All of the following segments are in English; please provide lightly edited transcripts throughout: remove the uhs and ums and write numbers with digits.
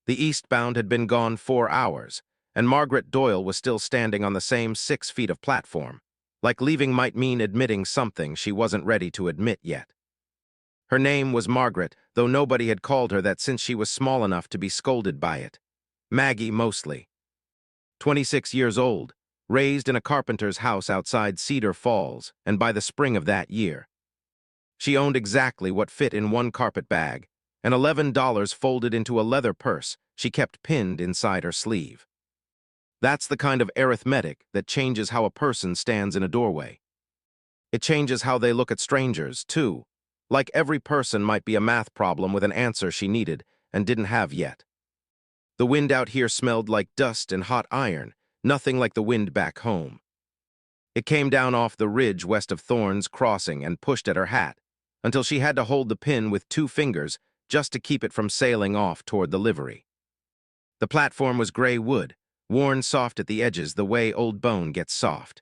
The eastbound had been gone 4 hours, and Margaret Doyle was still standing on the same 6 feet of platform. Like leaving might mean admitting something she wasn't ready to admit yet. Her name was Margaret, though nobody had called her that since she was small enough to be scolded by it. Maggie mostly. 26 years old, raised in a carpenter's house outside Cedar Falls, and by the spring of that year, she owned exactly what fit in one carpet bag, and $11 folded into a leather purse she kept pinned inside her sleeve. That's the kind of arithmetic that changes how a person stands in a doorway. It changes how they look at strangers, too. Like every person might be a math problem with an answer she needed and didn't have yet. The wind out here smelled like dust and hot iron, nothing like the wind back home. It came down off the ridge west of Thorns Crossing and pushed at her hat, until she had to hold the pin with 2 fingers just to keep it from sailing off toward the livery. The platform was gray wood, worn soft at the edges the way old bone gets soft.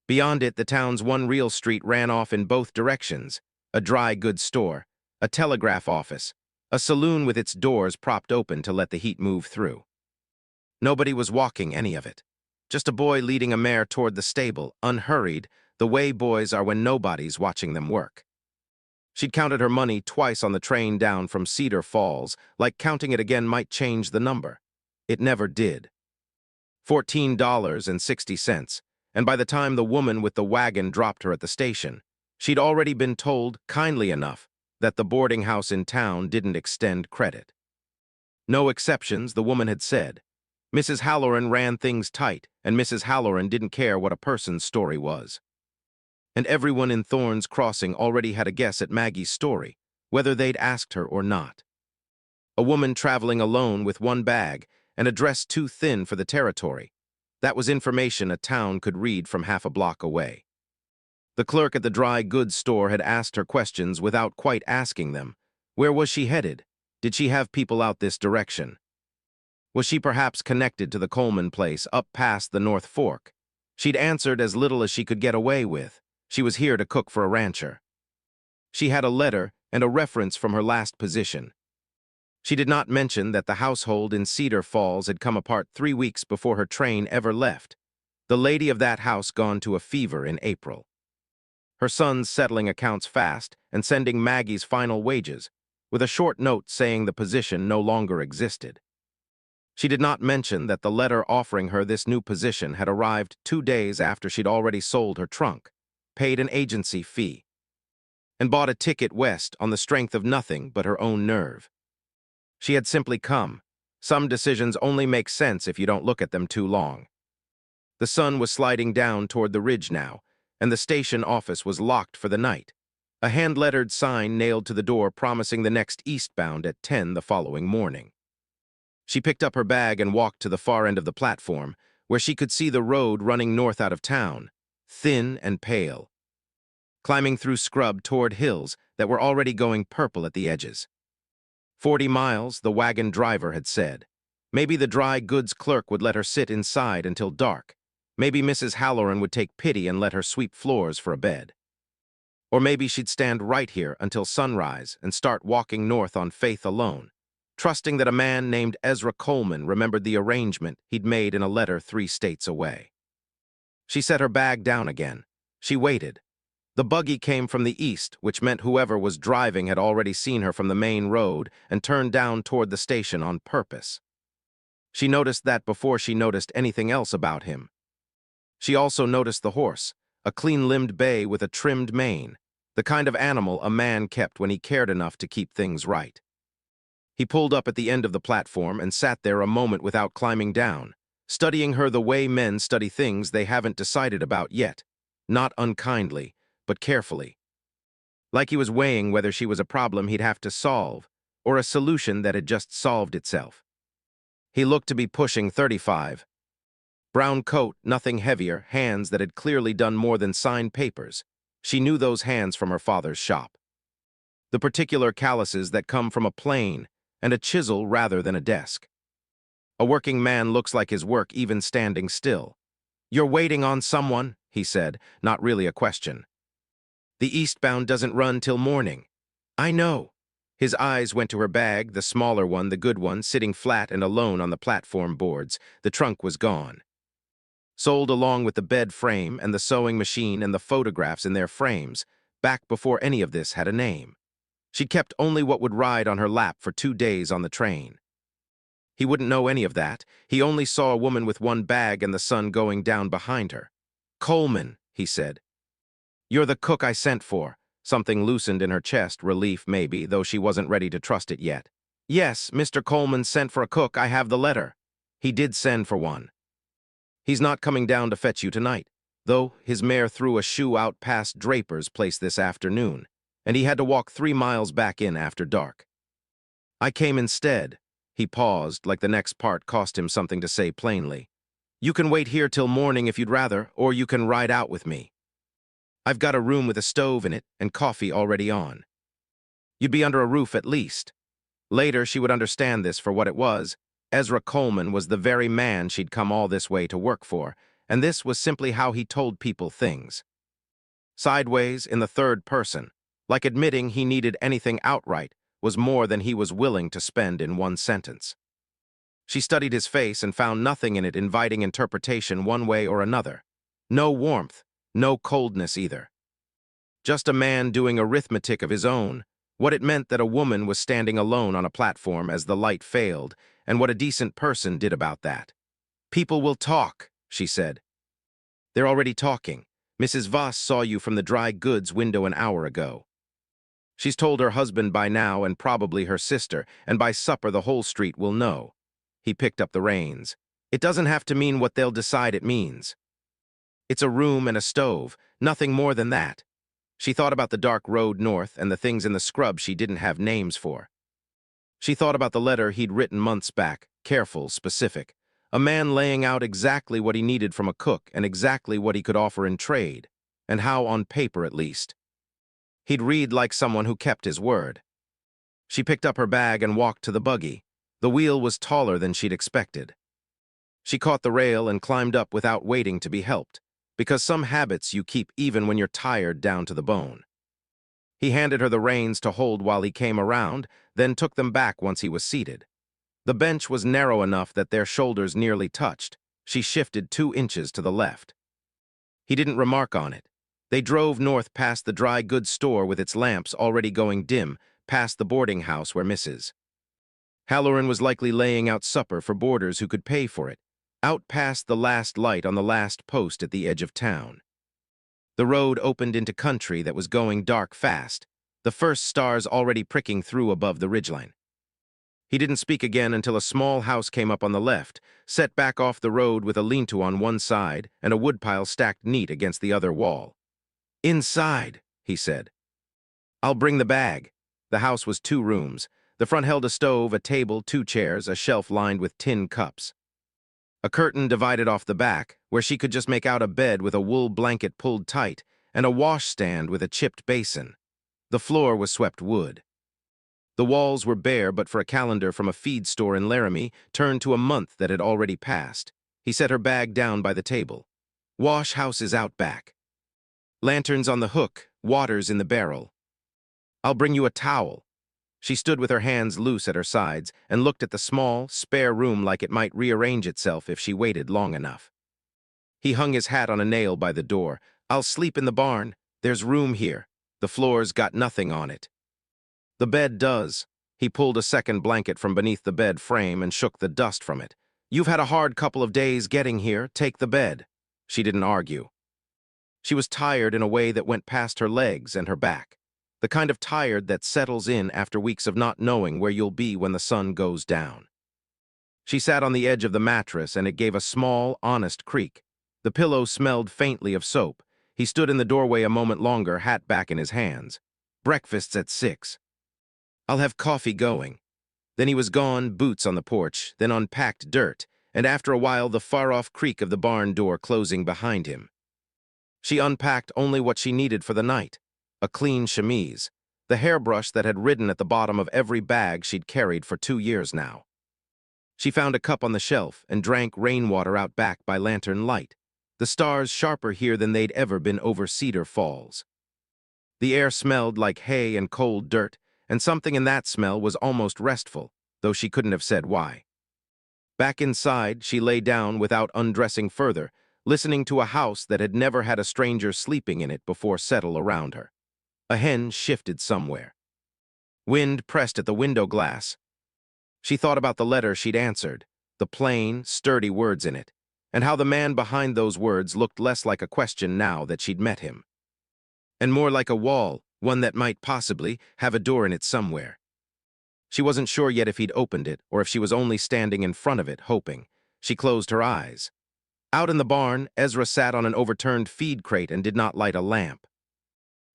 Beyond it, the town's one real street ran off in both directions: a dry goods store, a telegraph office, a saloon with its doors propped open to let the heat move through. Nobody was walking any of it. Just a boy leading a mare toward the stable, unhurried, the way boys are when nobody's watching them work. She'd counted her money twice on the train down from Cedar Falls, like counting it again might change the number. It never did. $14.60, and by the time the woman with the wagon dropped her at the station, she'd already been told, kindly enough, that the boarding house in town didn't extend credit. No exceptions, the woman had said. Mrs. Halloran ran things tight, and Mrs. Halloran didn't care what a person's story was. And everyone in Thorns Crossing already had a guess at Maggie's story, whether they'd asked her or not. A woman traveling alone with one bag and a dress too thin for the territory. That was information a town could read from half a block away. The clerk at the dry goods store had asked her questions without quite asking them. Where was she headed? Did she have people out this direction? Was she perhaps connected to the Coleman place up past the North Fork? She'd answered as little as she could get away with. She was here to cook for a rancher. She had a letter and a reference from her last position. She did not mention that the household in Cedar Falls had come apart 3 weeks before her train ever left. The lady of that house gone to a fever in April. Her sons settling accounts fast and sending Maggie's final wages, with a short note saying the position no longer existed. She did not mention that the letter offering her this new position had arrived 2 days after she'd already sold her trunk, paid an agency fee, and bought a ticket west on the strength of nothing but her own nerve. She had simply come. Some decisions only make sense if you don't look at them too long. The sun was sliding down toward the ridge now, and the station office was locked for the night. A hand-lettered sign nailed to the door promising the next eastbound at 10 the following morning. She picked up her bag and walked to the far end of the platform, where she could see the road running north out of town, thin and pale, climbing through scrub toward hills that were already going purple at the edges. 40 miles, the wagon driver had said. Maybe the dry goods clerk would let her sit inside until dark. Maybe Mrs. Halloran would take pity and let her sweep floors for a bed. Or maybe she'd stand right here until sunrise and start walking north on faith alone, trusting that a man named Ezra Coleman remembered the arrangement he'd made in a letter 3 states away. She set her bag down again. She waited. The buggy came from the east, which meant whoever was driving had already seen her from the main road and turned down toward the station on purpose. She noticed that before she noticed anything else about him. She also noticed the horse, a clean-limbed bay with a trimmed mane, the kind of animal a man kept when he cared enough to keep things right. He pulled up at the end of the platform and sat there a moment without climbing down, studying her the way men study things they haven't decided about yet, not unkindly, but carefully. Like he was weighing whether she was a problem he'd have to solve, or a solution that had just solved itself. He looked to be pushing 35. Brown coat, nothing heavier, hands that had clearly done more than sign papers. She knew those hands from her father's shop. The particular calluses that come from a plane and a chisel rather than a desk. A working man looks like his work even standing still. "You're waiting on someone," he said, not really a question. "The eastbound doesn't run till morning." "I know." His eyes went to her bag, the smaller one, the good one, sitting flat and alone on the platform boards. The trunk was gone. Sold along with the bed frame and the sewing machine and the photographs in their frames, back before any of this had a name. She kept only what would ride on her lap for 2 days on the train. He wouldn't know any of that. He only saw a woman with one bag and the sun going down behind her. "Coleman," he said. "You're the cook I sent for." Something loosened in her chest, relief maybe, though she wasn't ready to trust it yet. "Yes, Mr. Coleman sent for a cook. I have the letter." He did send for one. "He's not coming down to fetch you tonight, though his mare threw a shoe out past Draper's place this afternoon, and he had to walk 3 miles back in after dark. I came instead." He paused, like the next part cost him something to say plainly. "You can wait here till morning if you'd rather, or you can ride out with me. I've got a room with a stove in it and coffee already on. You'd be under a roof at least." Later, she would understand this for what it was. Ezra Coleman was the very man she'd come all this way to work for, and this was simply how he told people things. Sideways, in the third person, like admitting he needed anything outright was more than he was willing to spend in one sentence. She studied his face and found nothing in it inviting interpretation one way or another. No warmth, no coldness either. Just a man doing arithmetic of his own, what it meant that a woman was standing alone on a platform as the light failed, and what a decent person did about that. "People will talk," she said. "They're already talking. Mrs. Voss saw you from the dry goods window an hour ago. She's told her husband by now and probably her sister, and by supper the whole street will know." He picked up the reins. "It doesn't have to mean what they'll decide it means. It's a room and a stove, nothing more than that." She thought about the dark road north and the things in the scrub she didn't have names for. She thought about the letter he'd written months back, careful, specific. A man laying out exactly what he needed from a cook and exactly what he could offer in trade, and how, on paper at least, he'd read like someone who kept his word. She picked up her bag and walked to the buggy. The wheel was taller than she'd expected. She caught the rail and climbed up without waiting to be helped, because some habits you keep even when you're tired down to the bone. He handed her the reins to hold while he came around, then took them back once he was seated. The bench was narrow enough that their shoulders nearly touched. She shifted 2 inches to the left. He didn't remark on it. They drove north past the dry goods store with its lamps already going dim, past the boarding house where Mrs. Halloran was likely laying out supper for boarders who could pay for it, out past the last light on the last post at the edge of town. The road opened into country that was going dark fast, the first stars already pricking through above the ridgeline. He didn't speak again until a small house came up on the left, set back off the road with a lean-to on one side and a woodpile stacked neat against the other wall. "Inside," he said. "I'll bring the bag." The house was 2 rooms. The front held a stove, a table, 2 chairs, a shelf lined with tin cups. A curtain divided off the back, where she could just make out a bed with a wool blanket pulled tight, and a washstand with a chipped basin. The floor was swept wood. The walls were bare, but for a calendar from a feed store in Laramie turned to a month that had already passed. He set her bag down by the table. "Wash house is out back. Lanterns on the hook, waters in the barrel. I'll bring you a towel." She stood with her hands loose at her sides and looked at the small, spare room like it might rearrange itself if she waited long enough. He hung his hat on a nail by the door. "I'll sleep in the barn. There's room here. The floor's got nothing on it." "The bed does." He pulled a second blanket from beneath the bed frame and shook the dust from it. "You've had a hard couple of days getting here. Take the bed." She didn't argue. She was tired in a way that went past her legs and her back. The kind of tired that settles in after weeks of not knowing where you'll be when the sun goes down. She sat on the edge of the mattress and it gave a small, honest creak. The pillow smelled faintly of soap. He stood in the doorway a moment longer, hat back in his hands. "Breakfast's at 6. I'll have coffee going." Then he was gone, boots on the porch, then unpacked dirt, and after a while the far-off creak of the barn door closing behind him. She unpacked only what she needed for the night. A clean chemise, the hairbrush that had ridden at the bottom of every bag she'd carried for 2 years now. She found a cup on the shelf and drank rainwater out back by lantern light, the stars sharper here than they'd ever been over Cedar Falls. The air smelled like hay and cold dirt, and something in that smell was almost restful, though she couldn't have said why. Back inside, she lay down without undressing further, listening to a house that had never had a stranger sleeping in it before settle around her. A hen shifted somewhere. Wind pressed at the window glass. She thought about the letter she'd answered, the plain, sturdy words in it, and how the man behind those words looked less like a question now that she'd met him, and more like a wall, one that might possibly have a door in it somewhere. She wasn't sure yet if he'd opened it or if she was only standing in front of it, hoping. She closed her eyes. Out in the barn, Ezra sat on an overturned feed crate and did not light a lamp.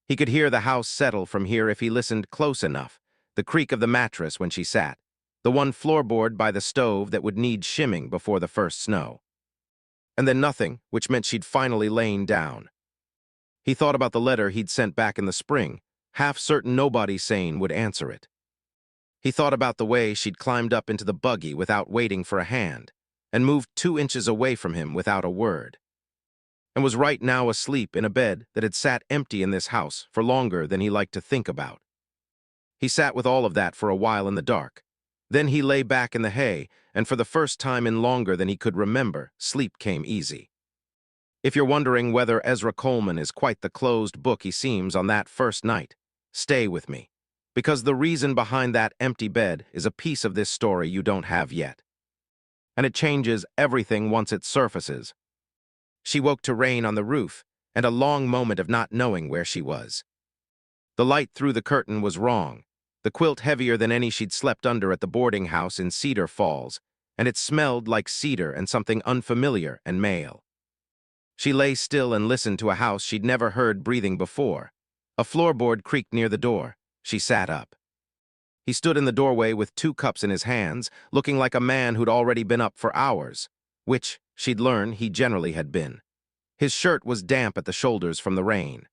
He could hear the house settle from here if he listened close enough, the creak of the mattress when she sat, the one floorboard by the stove that would need shimming before the first snow. And then nothing, which meant she'd finally lain down. He thought about the letter he'd sent back in the spring, half certain nobody sane would answer it. He thought about the way she'd climbed up into the buggy without waiting for a hand, and moved 2 inches away from him without a word, and was right now asleep in a bed that had sat empty in this house for longer than he liked to think about. He sat with all of that for a while in the dark. Then he lay back in the hay, and for the first time in longer than he could remember, sleep came easy. If you're wondering whether Ezra Coleman is quite the closed book he seems on that first night, stay with me, because the reason behind that empty bed is a piece of this story you don't have yet. And it changes everything once it surfaces. She woke to rain on the roof and a long moment of not knowing where she was. The light through the curtain was wrong, the quilt heavier than any she'd slept under at the boarding house in Cedar Falls, and it smelled like cedar and something unfamiliar and male. She lay still and listened to a house she'd never heard breathing before. A floorboard creaked near the door. She sat up. He stood in the doorway with 2 cups in his hands, looking like a man who'd already been up for hours, which, she'd learned, he generally had been. His shirt was damp at the shoulders from the rain.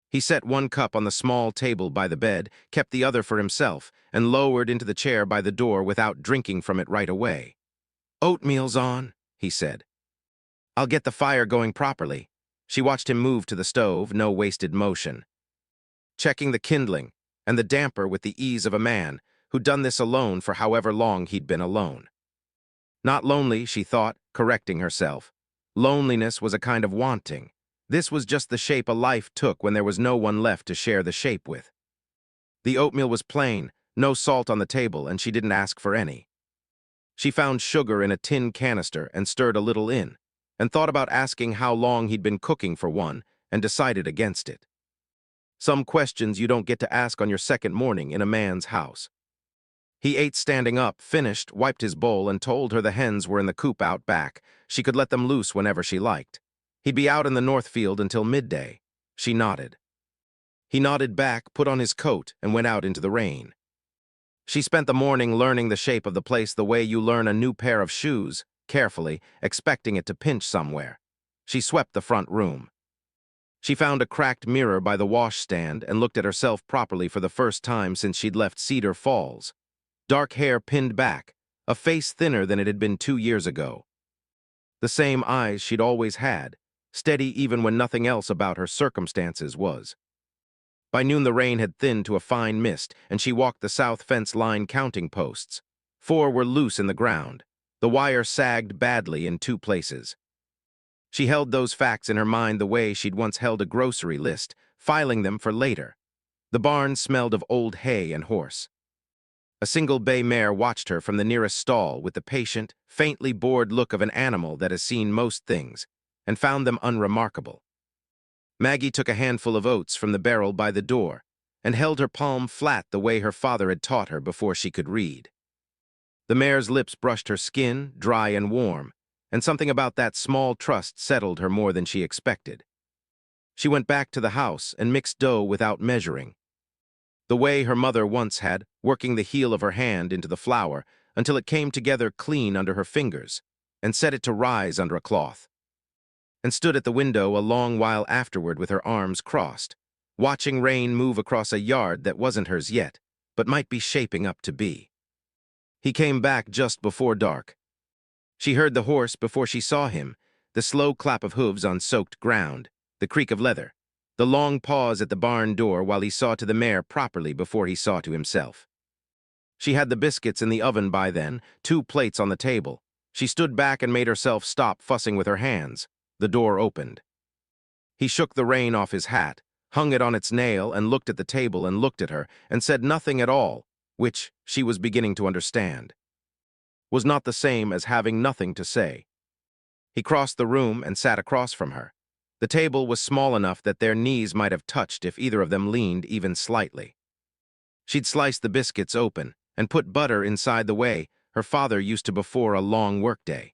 He set 1 cup on the small table by the bed, kept the other for himself, and lowered into the chair by the door without drinking from it right away. "Oatmeal's on," he said. "I'll get the fire going properly." She watched him move to the stove, no wasted motion, checking the kindling and the damper with the ease of a man who'd done this alone for however long he'd been alone. Not lonely, she thought, correcting herself. Loneliness was a kind of wanting. This was just the shape a life took when there was no one left to share the shape with. The oatmeal was plain, no salt on the table, and she didn't ask for any. She found sugar in a tin canister and stirred a little in, and thought about asking how long he'd been cooking for one, and decided against it. Some questions you don't get to ask on your second morning in a man's house. He ate standing up, finished, wiped his bowl, and told her the hens were in the coop out back. She could let them loose whenever she liked. He'd be out in the north field until midday. She nodded. He nodded back, put on his coat, and went out into the rain. She spent the morning learning the shape of the place the way you learn a new pair of shoes, carefully, expecting it to pinch somewhere. She swept the front room. She found a cracked mirror by the washstand and looked at herself properly for the first time since she'd left Cedar Falls. Dark hair pinned back, a face thinner than it had been 2 years ago. The same eyes she'd always had, steady even when nothing else about her circumstances was. By noon the rain had thinned to a fine mist, and she walked the south fence line counting posts. 4 were loose in the ground. The wire sagged badly in 2 places. She held those facts in her mind the way she'd once held a grocery list, filing them for later. The barn smelled of old hay and horse. A single bay mare watched her from the nearest stall with the patient, faintly bored look of an animal that has seen most things, and found them unremarkable. Maggie took a handful of oats from the barrel by the door and held her palm flat the way her father had taught her before she could read. The mare's lips brushed her skin, dry and warm, and something about that small trust settled her more than she expected. She went back to the house and mixed dough without measuring, the way her mother once had, working the heel of her hand into the flour until it came together clean under her fingers, and set it to rise under a cloth, and stood at the window a long while afterward with her arms crossed, watching rain move across a yard that wasn't hers yet, but might be shaping up to be. He came back just before dark. She heard the horse before she saw him, the slow clap of hooves on soaked ground, the creak of leather. The long pause at the barn door while he saw to the mare properly before he saw to himself. She had the biscuits in the oven by then, 2 plates on the table. She stood back and made herself stop fussing with her hands. The door opened. He shook the rain off his hat, hung it on its nail, and looked at the table and looked at her, and said nothing at all, which, she was beginning to understand, was not the same as having nothing to say. He crossed the room and sat across from her. The table was small enough that their knees might have touched if either of them leaned even slightly. She'd sliced the biscuits open and put butter inside the way her father used to before a long workday.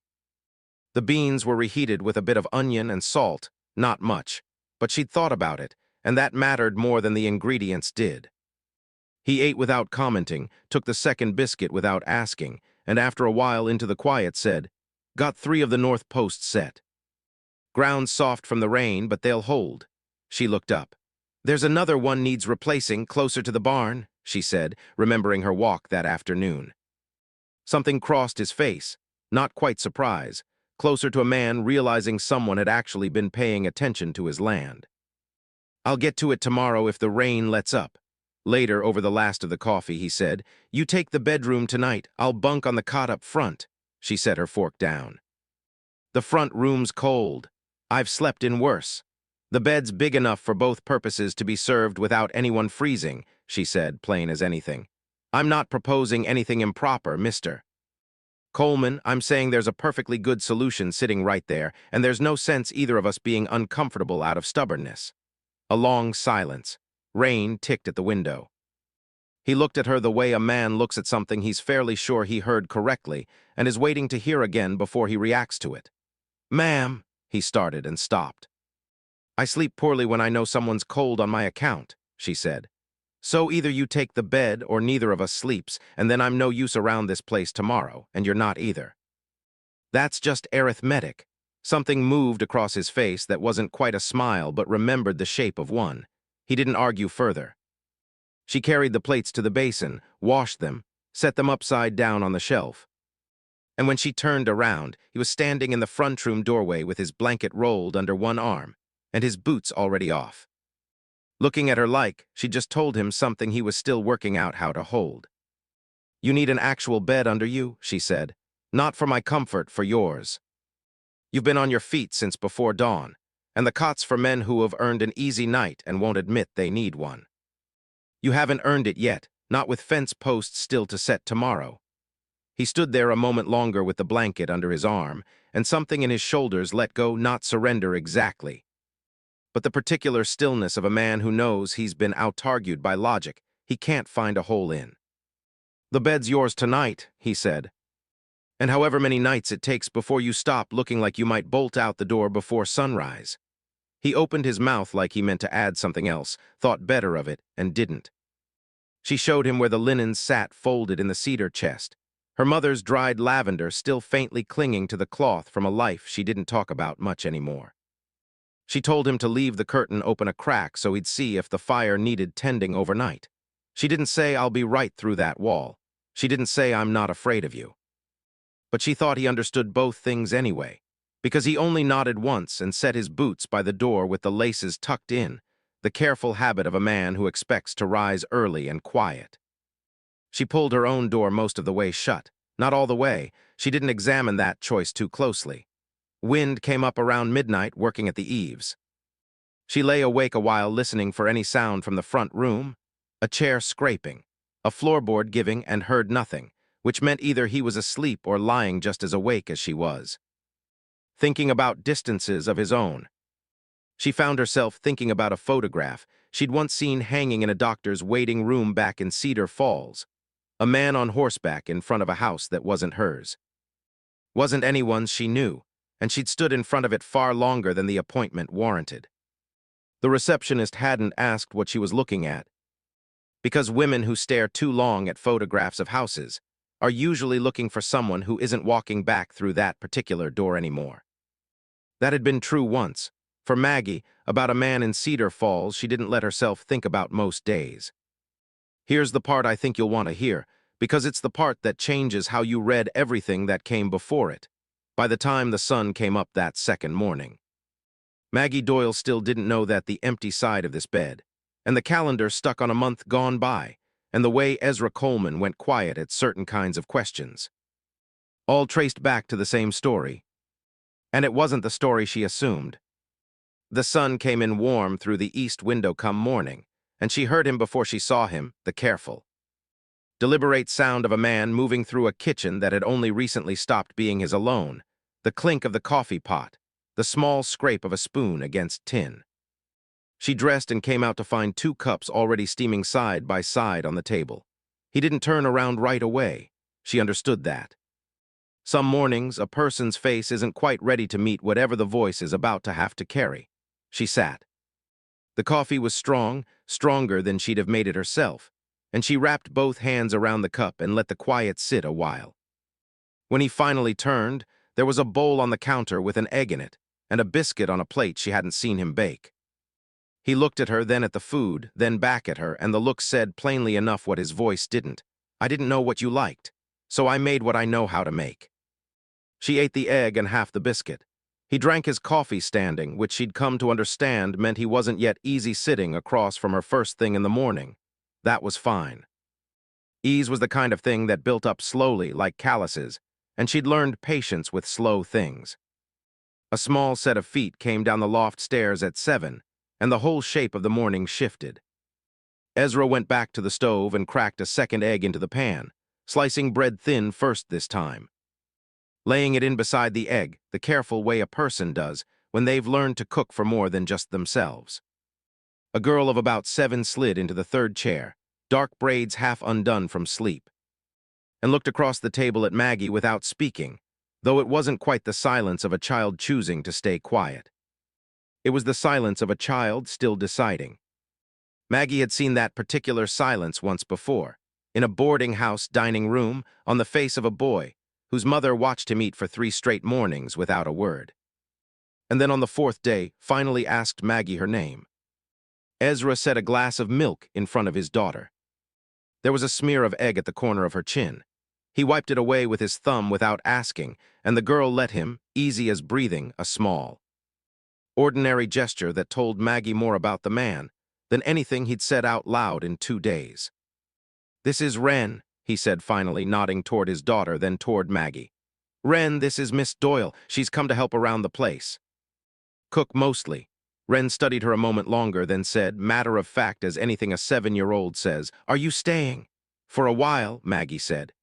The beans were reheated with a bit of onion and salt, not much, but she'd thought about it, and that mattered more than the ingredients did. He ate without commenting, took the second biscuit without asking, and after a while into the quiet said, "Got 3 of the north posts set. Ground soft from the rain, but they'll hold." She looked up. "There's another one needs replacing closer to the barn," she said, remembering her walk that afternoon. Something crossed his face, not quite surprise, closer to a man realizing someone had actually been paying attention to his land. "I'll get to it tomorrow if the rain lets up." Later, over the last of the coffee, he said, "You take the bedroom tonight. I'll bunk on the cot up front." She set her fork down. "The front room's cold. I've slept in worse. The bed's big enough for both purposes to be served without anyone freezing," she said, plain as anything. "I'm not proposing anything improper, mister Coleman. I'm saying there's a perfectly good solution sitting right there, and there's no sense either of us being uncomfortable out of stubbornness." A long silence. Rain ticked at the window. He looked at her the way a man looks at something he's fairly sure he heard correctly and is waiting to hear again before he reacts to it. "Ma'am," he started and stopped. "I sleep poorly when I know someone's cold on my account," she said. "So either you take the bed or neither of us sleeps, and then I'm no use around this place tomorrow, and you're not either." "That's just arithmetic." Something moved across his face that wasn't quite a smile but remembered the shape of one. He didn't argue further. She carried the plates to the basin, washed them, set them upside down on the shelf. And when she turned around, he was standing in the front room doorway with his blanket rolled under one arm and his boots already off. Looking at her like she'd just told him something he was still working out how to hold. "You need an actual bed under you," she said. "Not for my comfort, for yours. You've been on your feet since before dawn, and the cot's for men who have earned an easy night and won't admit they need one. You haven't earned it yet, not with fence posts still to set tomorrow." He stood there a moment longer with the blanket under his arm, and something in his shoulders let go, not surrender exactly, but the particular stillness of a man who knows he's been out-argued by logic he can't find a hole in. "The bed's yours tonight," he said. "And however many nights it takes before you stop looking like you might bolt out the door before sunrise." He opened his mouth like he meant to add something else, thought better of it, and didn't. She showed him where the linens sat folded in the cedar chest, her mother's dried lavender still faintly clinging to the cloth from a life she didn't talk about much anymore. She told him to leave the curtain open a crack so he'd see if the fire needed tending overnight. She didn't say, "I'll be right through that wall." She didn't say, "I'm not afraid of you." But she thought he understood both things anyway, because he only nodded once and set his boots by the door with the laces tucked in, the careful habit of a man who expects to rise early and quiet. She pulled her own door most of the way shut. Not all the way. She didn't examine that choice too closely. Wind came up around midnight, working at the eaves. She lay awake a while listening for any sound from the front room, a chair scraping, a floorboard giving, and heard nothing, which meant either he was asleep or lying just as awake as she was. Thinking about distances of his own. She found herself thinking about a photograph she'd once seen hanging in a doctor's waiting room back in Cedar Falls. A man on horseback in front of a house that wasn't hers. Wasn't anyone's she knew, and she'd stood in front of it far longer than the appointment warranted. The receptionist hadn't asked what she was looking at, because women who stare too long at photographs of houses are usually looking for someone who isn't walking back through that particular door anymore. That had been true once. For Maggie, about a man in Cedar Falls she didn't let herself think about most days. Here's the part I think you'll want to hear, because it's the part that changes how you read everything that came before it, by the time the sun came up that second morning. Maggie Doyle still didn't know that the empty side of this bed, and the calendar stuck on a month gone by, and the way Ezra Coleman went quiet at certain kinds of questions. All traced back to the same story. And it wasn't the story she assumed. The sun came in warm through the east window come morning, and she heard him before she saw him, the careful, deliberate sound of a man moving through a kitchen that had only recently stopped being his alone, the clink of the coffee pot, the small scrape of a spoon against tin. She dressed and came out to find 2 cups already steaming side by side on the table. He didn't turn around right away. She understood that. Some mornings, a person's face isn't quite ready to meet whatever the voice is about to have to carry. She sat. The coffee was strong, stronger than she'd have made it herself, and she wrapped both hands around the cup and let the quiet sit a while. When he finally turned, there was a bowl on the counter with an egg in it, and a biscuit on a plate she hadn't seen him bake. He looked at her, then at the food, then back at her, and the look said plainly enough what his voice didn't. I didn't know what you liked, so I made what I know how to make. She ate the egg and half the biscuit. He drank his coffee standing, which she'd come to understand meant he wasn't yet easy sitting across from her first thing in the morning. That was fine. Ease was the kind of thing that built up slowly, like calluses, and she'd learned patience with slow things. A small set of feet came down the loft stairs at 7, and the whole shape of the morning shifted. Ezra went back to the stove and cracked a second egg into the pan, slicing bread thin first this time. Laying it in beside the egg, the careful way a person does when they've learned to cook for more than just themselves. A girl of about 7 slid into the third chair, dark braids half undone from sleep, and looked across the table at Maggie without speaking, though it wasn't quite the silence of a child choosing to stay quiet. It was the silence of a child still deciding. Maggie had seen that particular silence once before, in a boarding house dining room, on the face of a boy whose mother watched him eat for 3 straight mornings without a word. And then on the 4th day, finally asked Maggie her name. Ezra set a glass of milk in front of his daughter. There was a smear of egg at the corner of her chin. He wiped it away with his thumb without asking, and the girl let him, easy as breathing, a small, ordinary gesture that told Maggie more about the man than anything he'd said out loud in 2 days. "This is Wren," he said finally, nodding toward his daughter, then toward Maggie. "Wren, this is Miss Doyle. She's come to help around the place." "Cook mostly." Wren studied her a moment longer, then said, matter of fact as anything a 7-year-old says, "Are you staying?" "For a while," Maggie said.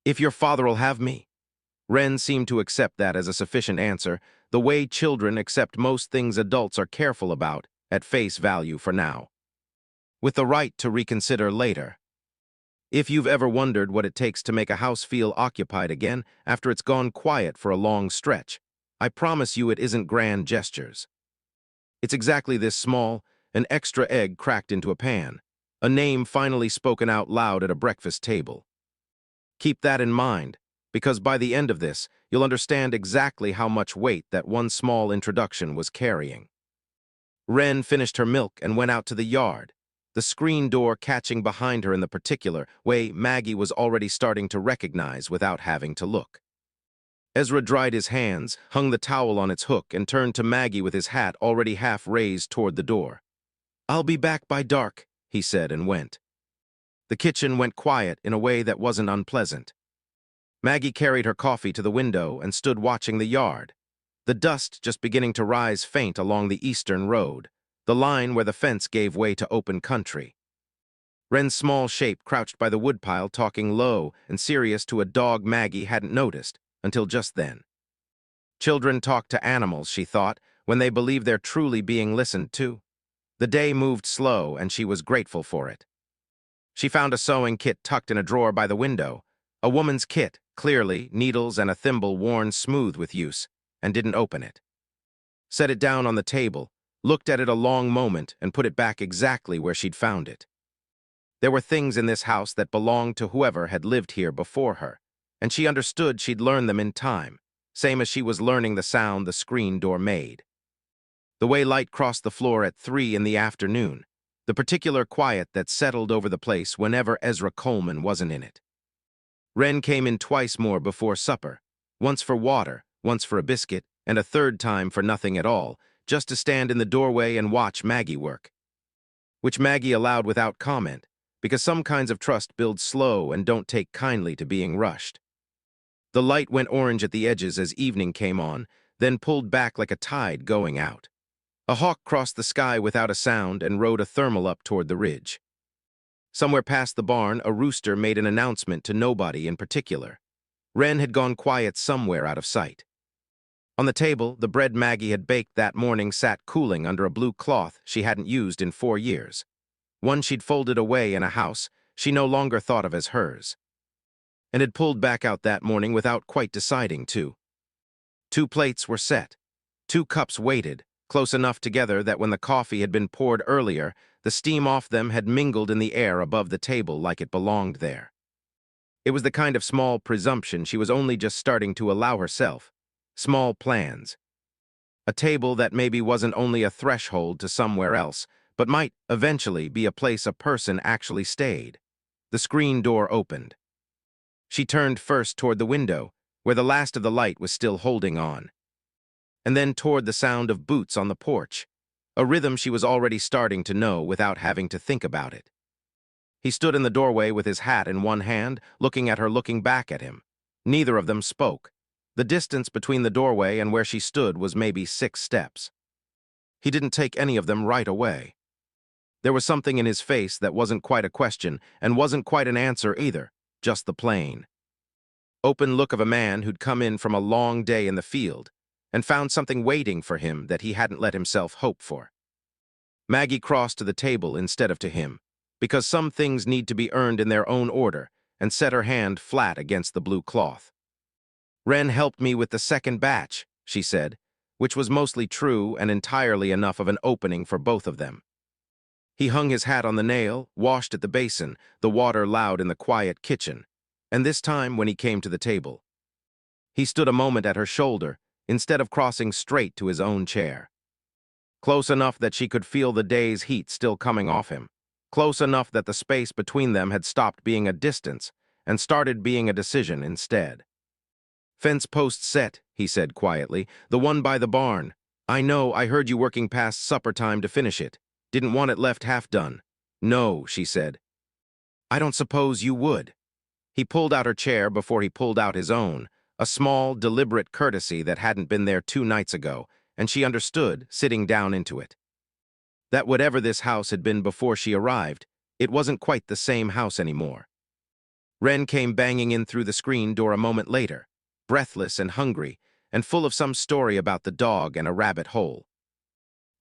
"If your father'll have me." Wren seemed to accept that as a sufficient answer, the way children accept most things adults are careful about, at face value for now, with the right to reconsider later. If you've ever wondered what it takes to make a house feel occupied again after it's gone quiet for a long stretch, I promise you it isn't grand gestures. It's exactly this small, an extra egg cracked into a pan, a name finally spoken out loud at a breakfast table. Keep that in mind, because by the end of this, you'll understand exactly how much weight that one small introduction was carrying. Wren finished her milk and went out to the yard, the screen door catching behind her in the particular way Maggie was already starting to recognize without having to look. Ezra dried his hands, hung the towel on its hook, and turned to Maggie with his hat already half raised toward the door. "I'll be back by dark," he said, and went. The kitchen went quiet in a way that wasn't unpleasant. Maggie carried her coffee to the window and stood watching the yard, the dust just beginning to rise faint along the eastern road, the line where the fence gave way to open country. Wren's small shape crouched by the woodpile, talking low and serious to a dog Maggie hadn't noticed until just then. Children talk to animals, she thought, when they believe they're truly being listened to. The day moved slow, and she was grateful for it. She found a sewing kit tucked in a drawer by the window, a woman's kit, clearly, needles and a thimble worn smooth with use, and didn't open it. Set it down on the table, looked at it a long moment, and put it back exactly where she'd found it. There were things in this house that belonged to whoever had lived here before her, and she understood she'd learn them in time, same as she was learning the sound the screen door made. The way light crossed the floor at 3 in the afternoon, the particular quiet that settled over the place whenever Ezra Coleman wasn't in it. Wren came in twice more before supper, once for water, once for a biscuit, and a third time for nothing at all, just to stand in the doorway and watch Maggie work, which Maggie allowed without comment, because some kinds of trust build slow and don't take kindly to being rushed. The light went orange at the edges as evening came on, then pulled back like a tide going out. A hawk crossed the sky without a sound and rode a thermal up toward the ridge. Somewhere past the barn, a rooster made an announcement to nobody in particular. Wren had gone quiet somewhere out of sight. On the table, the bread Maggie had baked that morning sat cooling under a blue cloth she hadn't used in 4 years. One she'd folded away in a house she no longer thought of as hers, and had pulled back out that morning without quite deciding to. 2 plates were set. 2 cups waited, close enough together that when the coffee had been poured earlier, the steam off them had mingled in the air above the table like it belonged there. It was the kind of small presumption she was only just starting to allow herself. Small plans. A table that maybe wasn't only a threshold to somewhere else, but might eventually be a place a person actually stayed. The screen door opened. She turned first toward the window, where the last of the light was still holding on, and then toward the sound of boots on the porch, a rhythm she was already starting to know without having to think about it. He stood in the doorway with his hat in one hand, looking at her, looking back at him. Neither of them spoke. The distance between the doorway and where she stood was maybe 6 steps. He didn't take any of them right away. There was something in his face that wasn't quite a question and wasn't quite an answer either, just the plain, open look of a man who'd come in from a long day in the field and found something waiting for him that he hadn't let himself hope for. Maggie crossed to the table instead of to him, because some things need to be earned in their own order, and set her hand flat against the blue cloth. Wren helped me with the second batch, she said, which was mostly true and entirely enough of an opening for both of them. He hung his hat on the nail, washed at the basin, the water loud in the quiet kitchen, and this time when he came to the table. He stood a moment at her shoulder, instead of crossing straight to his own chair. Close enough that she could feel the day's heat still coming off him. Close enough that the space between them had stopped being a distance and started being a decision instead. "Fence post set," he said quietly. "The one by the barn. I know, I heard you working past supper time to finish it. Didn't want it left half done." "No," she said. "I don't suppose you would." He pulled out her chair before he pulled out his own, a small, deliberate courtesy that hadn't been there 2 nights ago, and she understood, sitting down into it, that whatever this house had been before she arrived, it wasn't quite the same house anymore. Wren came banging in through the screen door a moment later, breathless and hungry, and full of some story about the dog and a rabbit hole.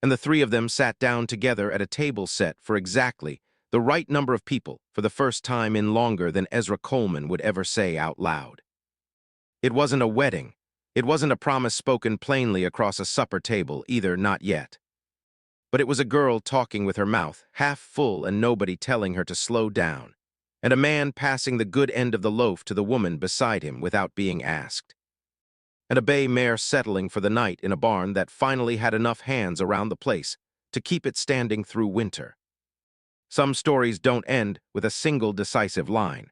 And the 3 of them sat down together at a table set for exactly the right number of people for the first time in longer than Ezra Coleman would ever say out loud. It wasn't a wedding. It wasn't a promise spoken plainly across a supper table either, not yet. But it was a girl talking with her mouth half full and nobody telling her to slow down, and a man passing the good end of the loaf to the woman beside him without being asked, and a bay mare settling for the night in a barn that finally had enough hands around the place to keep it standing through winter. Some stories don't end with a single decisive line.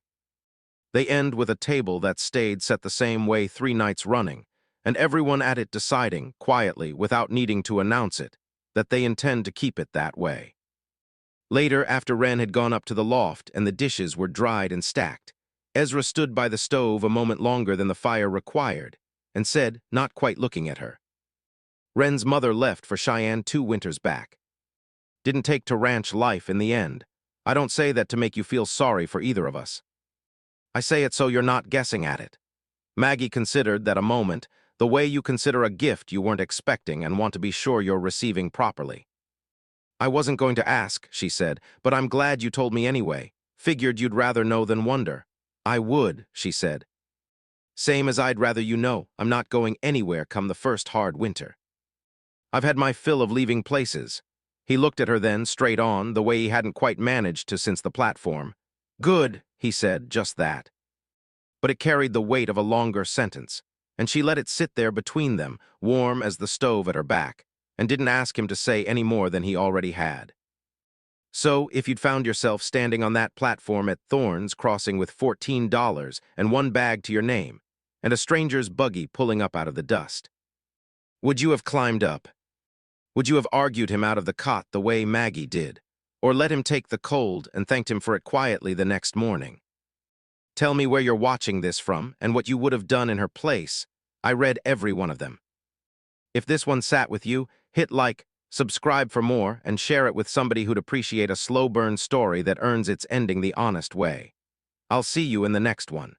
They end with a table that stayed set the same way 3 nights running, and everyone at it deciding, quietly, without needing to announce it, that they intend to keep it that way. Later, after Wren had gone up to the loft and the dishes were dried and stacked, Ezra stood by the stove a moment longer than the fire required and said, not quite looking at her, "Wren's mother left for Cheyenne 2 winters back. Didn't take to ranch life in the end. I don't say that to make you feel sorry for either of us. I say it so you're not guessing at it." Maggie considered that a moment, the way you consider a gift you weren't expecting and want to be sure you're receiving properly. "I wasn't going to ask," she said, "but I'm glad you told me anyway. Figured you'd rather know than wonder." "I would," she said. "Same as I'd rather you know I'm not going anywhere come the first hard winter. I've had my fill of leaving places." He looked at her then, straight on, the way he hadn't quite managed to since the platform. "Good," he said, just that. But it carried the weight of a longer sentence, and she let it sit there between them, warm as the stove at her back, and didn't ask him to say any more than he already had. "So, if you'd found yourself standing on that platform at Thorne's Crossing with $14 and 1 bag to your name, and a stranger's buggy pulling up out of the dust, would you have climbed up?" Would you have argued him out of the cot the way Maggie did? Or let him take the cold and thanked him for it quietly the next morning? Tell me where you're watching this from and what you would have done in her place. I read every one of them. If this one sat with you, hit like, subscribe for more, and share it with somebody who'd appreciate a slow burn story that earns its ending the honest way. I'll see you in the next one.